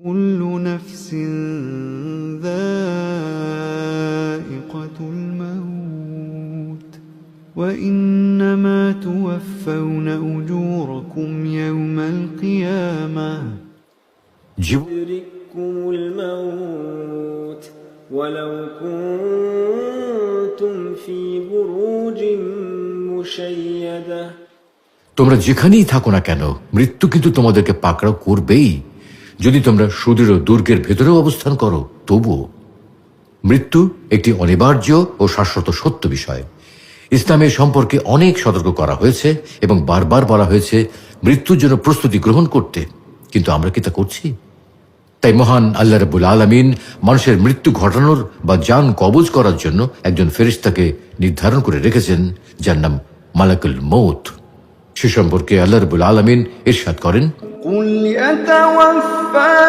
كل نفس ذائقة الموت وإنما توفون أجوركم يوم القيامة يدرككم الموت ولو كنتم في بروج مشيدة তোমরা যেখানেই থাকো না কেন মৃত্যু কিন্তু তোমাদেরকে পাকড়াও করবেই। যদি তোমরা সুদৃঢ় দুর্গের ভেতরেও অবস্থান করো তবুও মৃত্যু একটি অনিবার্য ও শাশ্বত সত্য বিষয়। ইসলামের সম্পর্কে অনেক সতর্ক করা হয়েছে এবং বারবার বলা হয়েছে মৃত্যুর জন্য প্রস্তুতি গ্রহণ করতে, কিন্তু আমরা কি তা করছি? তাই মহান আল্লাহ রাব্বুল আলামিন মানুষের মৃত্যু ঘটানোর বা জান কবজ করার জন্য একজন ফেরেশতাকে নির্ধারণ করে রেখেছেন, যার নাম মালাকুল মউত। সে সম্পর্কে আল্লাহ রাব্বুল আলামিন ইরশাদ করেন,